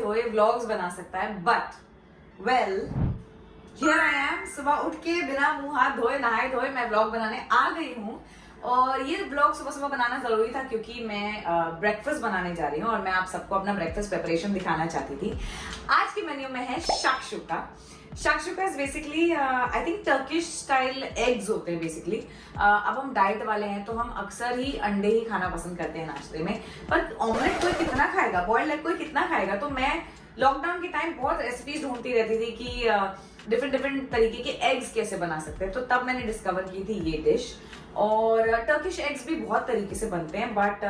धोए व्लॉग्स बना सकता है, but well here I am. सुबह उठ के बिना मुंह हाथ धोए नहाए धोए मैं व्लॉग बनाने आ गई हूँ। और ये व्लॉग सुबह सुबह बनाना जरूरी था क्योंकि मैं ब्रेकफास्ट बनाने जा रही हूँ और मैं आप सबको अपना ब्रेकफास्ट प्रिपरेशन दिखाना चाहती थी। आज के मेन्यू में है shakshuka. Shakshuka is basically I think Turkish style eggs होते हैं बेसिकली। अब हम डाइट वाले हैं तो हम अक्सर ही अंडे ही खाना पसंद करते हैं नाश्ते में, पर ऑमलेट कोई कितना खाएगा, बॉइल्ड एग कोई कितना खाएगा। तो मैं लॉकडाउन के टाइम बहुत रेसिपीज ढूंढती रहती थी कि डिफरेंट तरीके के एग्स कैसे बना सकते हैं, तो तब मैंने डिस्कवर की थी ये डिश। और टर्किश एग्स भी बहुत तरीके से बनते हैं, बट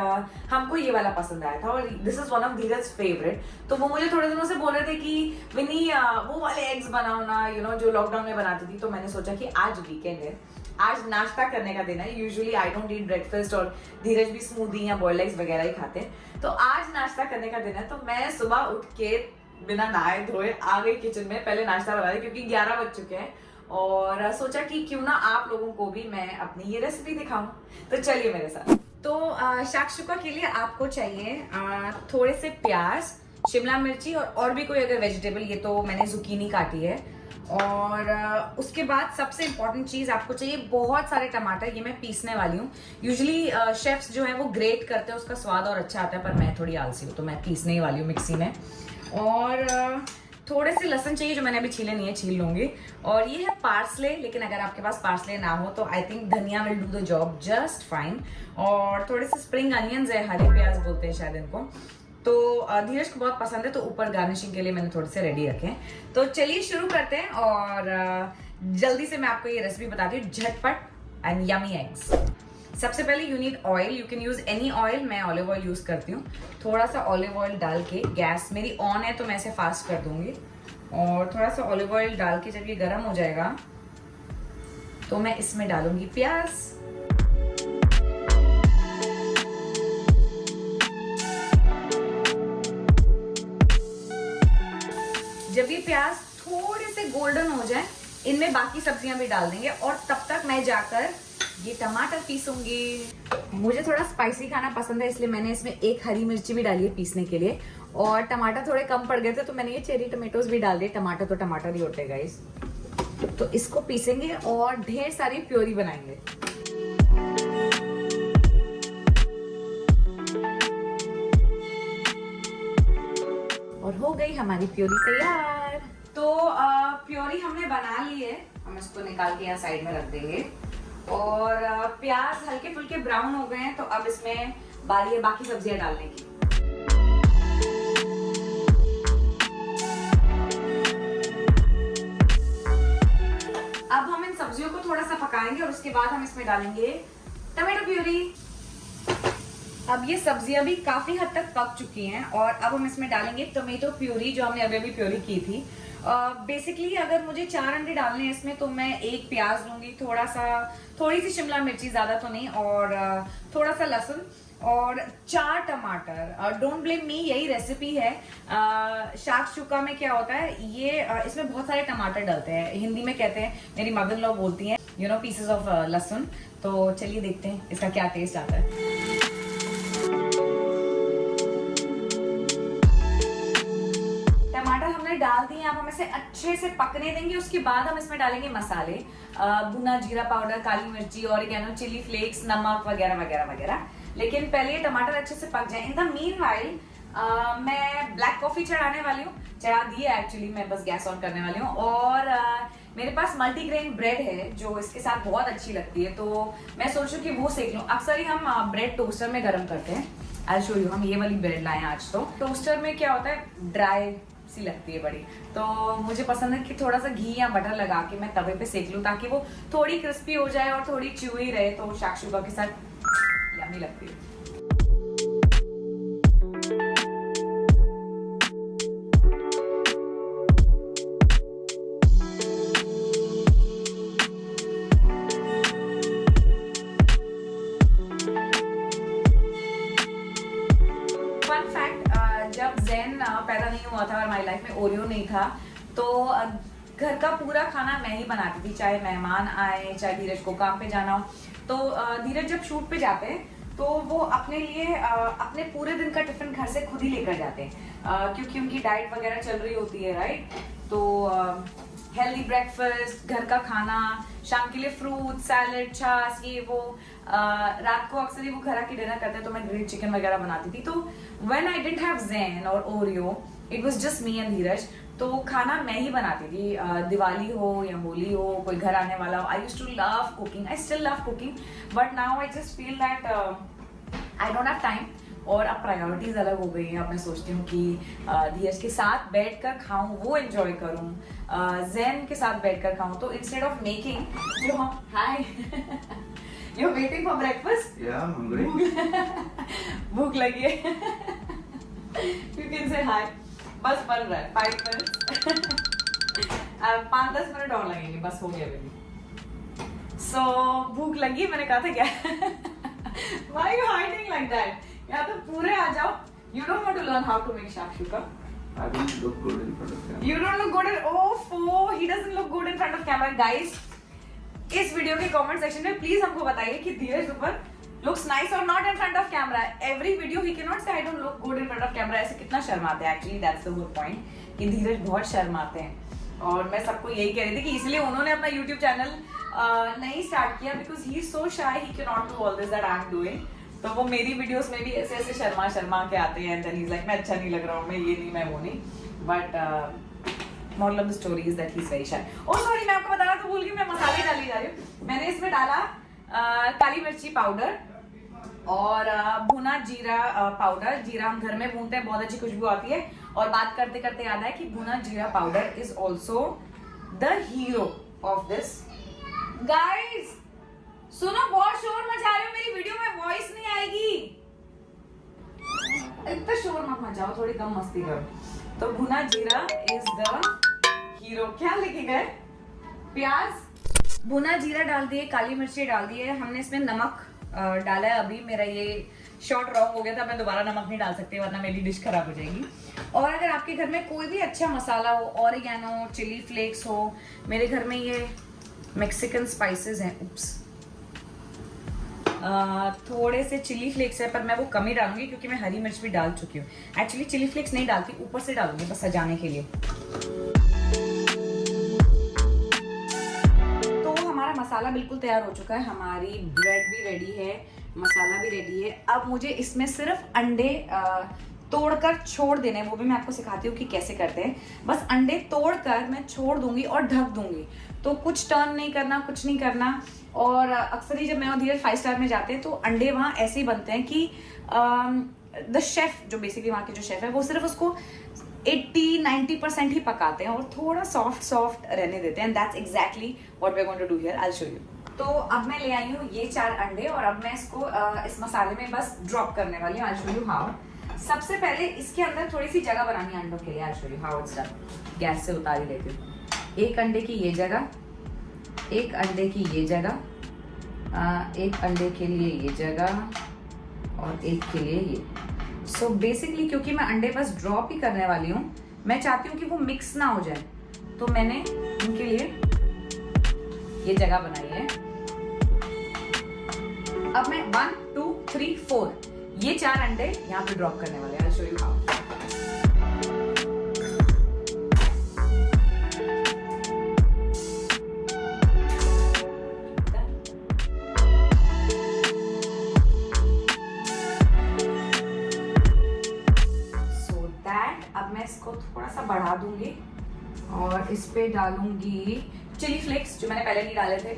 हमको ये वाला पसंद आया था और this is one of Dheeraj favourite. तो वो मुझे थोड़े दिनों से बोल रहे थे कि विनी वो वाले एग्स बनाओ ना, जो लॉकडाउन में बनाती थी। तो मैंने सोचा कि आज वीकेंड है, आज नाश्ता करने का दिन है। Usually I don't eat breakfast और धीरज भी स्मूदी या बॉइल्ड एग्स वगैरह ही खाते हैं। तो आज नाश्ता करने का दिन है, तो मैं सुबह उठ के बिना नहाए धोए आ गई किचन में, पहले नाश्ता बना रही क्योंकि 11 बज चुके हैं। और सोचा कि क्यों ना आप लोगों को भी मैं अपनी ये रेसिपी दिखाऊं, तो चलिए मेरे साथ। तो शाकशुका के लिए आपको चाहिए थोड़े से प्याज, शिमला मिर्ची और भी कोई अगर वेजिटेबल, ये तो मैंने जुकीनी काटी है। और उसके बाद सबसे इंपॉर्टेंट चीज आपको चाहिए बहुत सारे टमाटर। ये मैं पीसने वाली हूँ। यूजुअली शेफ्स जो है वो ग्रेट करते हैं, उसका स्वाद और अच्छा आता है, पर मैं थोड़ी आलसी हूँ तो मैं पीसने ही वाली हूँ मिक्सी में। और थोड़े से लहसुन चाहिए जो मैंने अभी छीले नहीं है, छील लूंगी। और ये है पार्सले, लेकिन अगर आपके पास पार्सले ना हो तो आई थिंक धनिया will do the job just fine. और थोड़े से स्प्रिंग अनियंस है, हरे प्याज बोलते हैं शायद इनको। तो धीरज को बहुत पसंद है, तो ऊपर गार्निशिंग के लिए मैंने थोड़े से रेडी रखे हैं। तो चलिए शुरू करते हैं और जल्दी से मैं आपको ये रेसिपी बताती हूँ, झटपट एंड यमी एग्स। सबसे पहले you need oil. You can use any oil, मैं ऑलिव ऑयल यूज करती हूँ। थोड़ा सा ऑलिव ऑयल डाल के, गैस मेरी ऑन है तो मैं इसे फास्ट कर दूंगी। और थोड़ा सा ऑलिव ऑयल डाल के जब ये गर्म हो जाएगा तो मैं इसमें डालूंगी प्याज। जब ये प्याज थोड़े से गोल्डन हो जाए, इनमें बाकी सब्जियां भी डाल देंगे और तब तक मैं जाकर ये टमाटर पीसूंगी। मुझे थोड़ा स्पाइसी खाना पसंद है, इसलिए मैंने इसमें एक हरी मिर्ची भी डाली है पीसने के लिए। और टमाटर थोड़े कम पड़ गए थे तो मैंने ये चेरी टमाटोज भी डाल दिए। टमाटर तो टमाटर ही होते हैं गाइस। तो इसको पीसेंगे और ढेर सारी प्योरी बनाएंगे। और हो गई हमारी प्योरी तैयार। तो प्योरी हमने बना ली है, हम इसको निकाल के यहाँ साइड में रख देंगे। और प्याज हल्के फुल्के ब्राउन हो गए हैं, तो अब इसमें बारी है बाकी सब्जियां डालने की। अब हम इन सब्जियों को थोड़ा सा पकाएंगे और उसके बाद हम इसमें डालेंगे टमाटो प्यूरी। अब ये सब्जियां भी काफी हद तक पक चुकी हैं और अब हम इसमें डालेंगे टोमेटो प्यूरी, जो हमने अभी प्यूरी की थी। बेसिकली अगर मुझे 4 अंडे डालने हैं इसमें तो मैं एक प्याज लूंगी, थोड़ी सी शिमला मिर्ची, ज्यादा तो नहीं, और थोड़ा सा लहसुन और 4 टमाटर। डोंट ब्लेम मी, यही रेसिपी है। शाकशुका में क्या होता है, ये इसमें बहुत सारे टमाटर डलते हैं। हिंदी में कहते हैं, मेरी मदर इन लॉ बोलती हैं, पीसेस ऑफ लहसुन। तो चलिए देखते हैं इसका क्या टेस्ट आता है। टमाटर हमने डाल दिए, अब हम इसे अच्छे से पकने देंगे। उसके बाद हम इसमें डालेंगे मसाले, भुना जीरा पाउडर, काली मिर्ची, ऑरिगेनो, चिली फ्लेक्स, नमक वगैरह वगैरह वगैरह। लेकिन पहले ये टमाटर अच्छे से पक जाए। इन द मीनवाइल मैं ब्लैक कॉफी चढ़ाने वाली हूँ, चढ़ा दी है एक्चुअली, मैं बस गैस ऑन करने वाली हूँ। और मेरे पास मल्टीग्रेन ब्रेड है जो इसके साथ बहुत अच्छी लगती है, तो मैं सोचूं कि वो सेक लूं। अक्सर ही हम ब्रेड टोस्टर में गर्म करते हैं। आई शो यू, हम ये वाली ब्रेड लाए हैं आज। तो टोस्टर में क्या होता है, ड्राई सी लगती है बड़ी, तो मुझे पसंद है कि थोड़ा सा घी या बटर लगा के मैं तवे पे सेक लूं ताकि वो थोड़ी क्रिस्पी हो जाए और थोड़ी च्यूई रहे, तो शाकशुका के साथ यम्मी लगती है। फन फैक्ट, जब ज़ेन पैदा नहीं हुआ था और हमारी लाइफ में ओरियो नहीं था, तो घर का पूरा खाना मैं ही बनाती थी, चाहे मेहमान आए, चाहे धीरज को काम पे जाना हो। तो धीरज जब शूट पे जाते हैं तो वो अपने लिए अपने पूरे दिन का टिफिन घर से खुद ही लेकर जाते हैं, क्योंकि उनकी डाइट वगैरह चल रही होती है, राइट। तो हेल्दी ब्रेकफास्ट, घर का खाना, शाम के लिए फ्रूट सैलेड, छाछ, ये वो। रात को अक्सर ही वो घर आके डिनर करते हैं, तो मैं ग्रिल्ड चिकन वगैरह बनाती थी। तो when I didn't have Zain और Oreo, it was just me and Dheeraj, तो खाना मैं ही बनाती थी। दिवाली हो या होली हो, कोई घर आने वाला हो, I used to love cooking, I still love cooking, but now I just feel that I don't have time. और अब प्रायोरिटीज अलग हो गई हैं। अब मैं सोचती हूँ कि धीरज के साथ बैठकर खाऊं, वो एंजॉय करूं, ज़ैन के साथ बैठकर खाऊं। तो इंस्टेड ऑफ मेकिंग जो हम hi you waiting for breakfast? या हंग्री। भूख लगी है। यू कैन से हाय। बस बन रहा है 5 मिनट्स। 5-10 मिनट और लगेंगे, बस हो गया बेबी। सो भूख लगी, मैंने कहा था क्या Why are you hiding like that? या तो पूरे आ जाओ। You don't want to learn how to make shakshuka. I don't look good in front of camera. You don't look good in he doesn't look good in front of camera, guys. इस video के comment section में please हमको बताइए कि धीरज ऊपर looks nice or not in front of camera. Every video he cannot say I don't look good in front of camera. ऐसे कितना शर्माते हैं। Actually that's the whole point कि धीरज बहुत शर्माते हैं। और मैं सबको यही कह रही थी कि इसलिए उन्होंने अपना YouTube चैनल नहीं स्टार्ट किया, because he is so shy he cannot do all this that I am doing. तो वो मेरी वीडियोस में भी ऐसे ऐसे शर्मा के आते हैं, then he's like मैं अच्छा नहीं लग रहा हूँ, मैं ये नहीं, मैं वो नहीं। But moral of the story is that he's very shy. Oh sorry, मैं आपको बताना तो भूल गई, मैं मसाले डाली जा रही हूँ। मैंने इसमें डाला काली मिर्ची पाउडर और भुना जीरा पाउडर। जीरा हम घर में भूनते हैं, बहुत अच्छी खुशबू आती है। और बात करते करते याद है कि भुना जीरा powder is also the hero of this. Guys सुनो, बहुत शोर मचा रहे हो, मेरी वीडियो में वॉइस नहीं आएगी। इतना शोर मत मचाओ, थोड़ी कम मस्ती करो। तो भुना जीरा इज द हीरो। क्या लिखे गए? प्याज, भुना जीरा डाल दिए, काली मिर्ची डाल दिए, हमने इसमें नमक डाला है। अभी मेरा ये शॉर्ट रॉन्ग हो गया था, मैं दोबारा नमक नहीं डाल सकती वरना मेरी डिश खराब हो जाएगी। और अगर आपके घर में कोई भी अच्छा मसाला हो, ऑरिगेनो, चिली फ्लेक्स हो, मेरे घर में ये मैक्सिकन स्पाइसेस हैं, उप्स, थोड़े से चिली फ्लेक्स है, पर मैं वो कम ही डालूंगी क्योंकि मैं हरी मिर्च भी डाल चुकी हूँ। एक्चुअली चिली फ्लेक्स नहीं डालती, ऊपर से डालूंगी बस सजाने के लिए। तो हमारा मसाला बिल्कुल तैयार हो चुका है, हमारी ब्रेड भी रेडी है, मसाला भी रेडी है। अब मुझे इसमें सिर्फ अंडे तोड़कर छोड़ देने, वो भी मैं आपको सिखाती हूँ कि कैसे करते हैं। बस अंडे तोड़कर मैं छोड़ दूंगी और ढक दूंगी, तो कुछ टर्न नहीं करना, कुछ नहीं करना। और अक्सर ही जब मैं और धीरज 5 स्टार में जाते हैं तो अंडे वहाँ ऐसे ही बनते हैं कि द शेफ, जो बेसिकली वहाँ के जो शेफ है, वो सिर्फ उसको 80-90% ही पकाते हैं और थोड़ा सॉफ्ट रहने देते हैं। That's exactly what we are going to do here, I will show you. तो अब मैं ले आई हूँ ये 4 अंडे और अब मैं इसको इस मसाले में बस ड्रॉप करने वाली हूँ। आई विल शो यू हाउ। सबसे पहले इसके अंदर थोड़ी सी जगह बनानी है अंडों के लिए। आई will show you how it's done. Gas से उतार ही लेती हूँ। एक अंडे की ये जगह, एक अंडे की ये जगह, एक अंडे के लिए ये जगह और एक के लिए ये। सो बेसिकली क्योंकि मैं अंडे बस ड्रॉप ही करने वाली हूँ, मैं चाहती हूँ कि वो मिक्स ना हो जाए, तो मैंने इनके लिए ये जगह बनाई है। अब मैं 1 2 3 4 ये 4 अंडे यहाँ पे ड्रॉप करने वाले हैं। आई विल शो यू हाउ। अब मैं इसको थोड़ा सा बढ़ा दूंगी और इस पे डालूंगी चिली फ्लेक्स जो मैंने पहले नहीं डाले थे।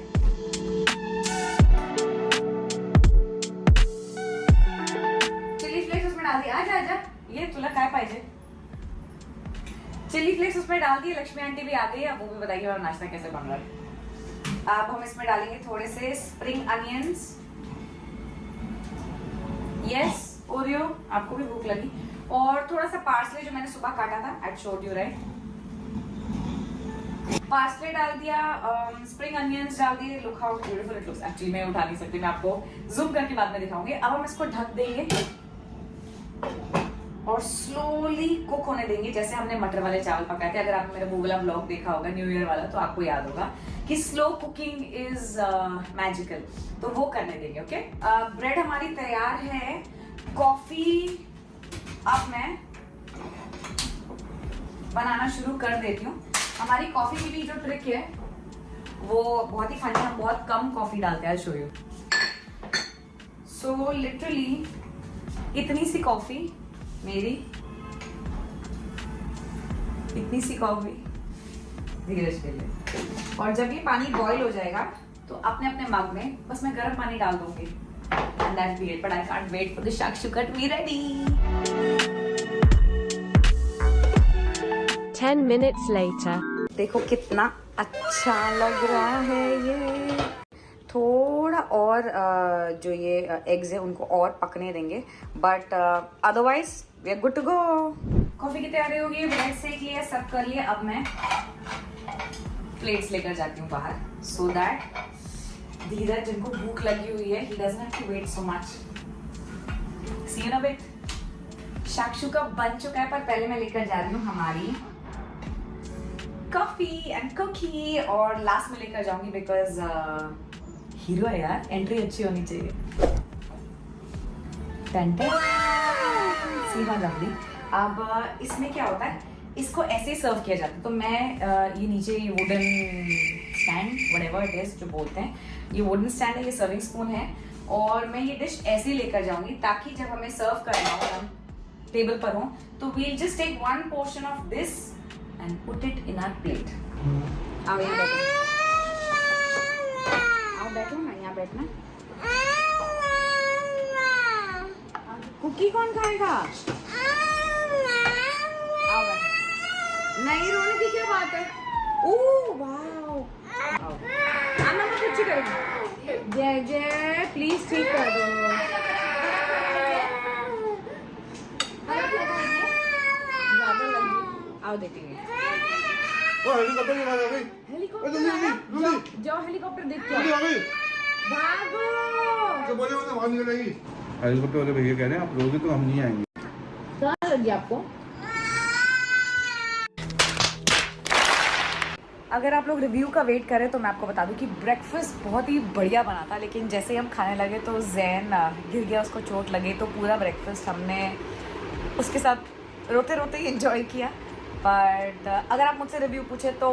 चिली फ्लेक्स उसमें डाल दिया। आजा आजा, ये तुला काय पाहिजे। चिली फ्लेक्स उसमें डाल दिए। लक्ष्मी आंटी भी आ गई है, अब वो भी बताइए और नाश्ता कैसे बन रहा है। अब हम इसमें डालेंगे थोड़े से स्प्रिंग अनियंस। यस ओरियो, आपको भी भूख लगी। और थोड़ा सा पार्सले जो मैंने सुबह काटा था, I showed you right. Parsley डाल दिया, स्प्रिंग अनियंस डाल दिए। Look how beautiful it looks. Actually मैं उठा नहीं सकती, मैं आपको जूम करके बाद में दिखाऊंगी। अब हम इसको ढक देंगे और और स्लोली कुक होने देंगे, जैसे हमने मटर वाले चावल पकाए थे। अगर आपने मेरा वो वाला ब्लॉग देखा होगा न्यू ईयर वाला, तो आपको याद होगा कि स्लो कुकिंग इज मैजिकल, तो वो करने देंगे। ओके, ब्रेड हमारी तैयार है। कॉफी अब मैं बनाना शुरू कर देती हूँ। हमारी कॉफी की भी जो ट्रिक है वो बहुत ही फनी है, हम बहुत कम कॉफी डालते हैं। Show you. सो लिटरली इतनी सी कॉफी मेरी, इतनी सी कॉफी धीरज के लिए। और जब ये पानी बॉईल हो जाएगा तो अपने अपने मग में बस मैं गर्म पानी डाल दूंगी। And that's it, but I can't wait for the shakshuka to be ready. 10 minutes later. देखो कितना अच्छा लग रहा है ये। थोड़ा और जो ये एग्स है उनको और पकने देंगे, but otherwise we are good to go. Coffee की तैयारी हो गई, ब्रेड सेक लिया, सब कर लिया। अब मैं प्लेट्स लेकर जाती हूँ बाहर, सो दैट धीरज जिनको भूख लगी हुई है, he doesn't have to wait so much. See you in a bit. shakshuka बन चुका है, पर पहले मैं लेकर जा रही हूँ हमारी कॉफी एंड कुकी, और लास्ट में लेकर जाऊंगी बिकॉज हीरो है यार, एंट्री अच्छी होनी चाहिए। सी वन लवली। अब इसमें क्या होता है, इसको ऐसे सर्व किया जाता है। तो मैं ये नीचे ये wooden stand, whatever it is जो बोलते हैं, ये वुडन स्टैंड है, ये सर्विंग स्पून है, और मैं ये डिश ऐसे ही लेकर जाऊंगी ताकि जब हमें सर्व करना हो, हम टेबल पर हो, तो we'll just take one portion of this and put it in our plate. आओ यहाँ बैठो, आओ बैठो ना, यहाँ बैठना। कुकी कौन खाएगा? आओ बैठो। नहीं, रोने की क्या बात है? ओह वाओ, आओ। आना मैं कुछ करूँगी। जय जय, प्लीज ठीक कर दो। ज्यादा लगी, आओ देखेंगे। हेलीकॉप्टर की आवाज आ गई। हेलीकॉप्टर जल्दी, आया? जल्दी। जाओ हेलीकॉप्टर देख के जल्दी आओ। आ गई। भागो। तो बोले बाहर निकलेगी। हेलीकॉप्टर वाले भैया कह रहे हैं आप लोगे तो हम नहीं आएंगे। कहाँ लगी आपको? अगर आप लोग रिव्यू का वेट करें तो मैं आपको बता दूं कि ब्रेकफास्ट बहुत ही बढ़िया बना था, लेकिन जैसे ही हम खाने लगे तो जैन गिर गया, उसको चोट लगी, तो पूरा ब्रेकफास्ट हमने उसके साथ रोते रोते ही एंजॉय किया। बट अगर आप मुझसे रिव्यू पूछे तो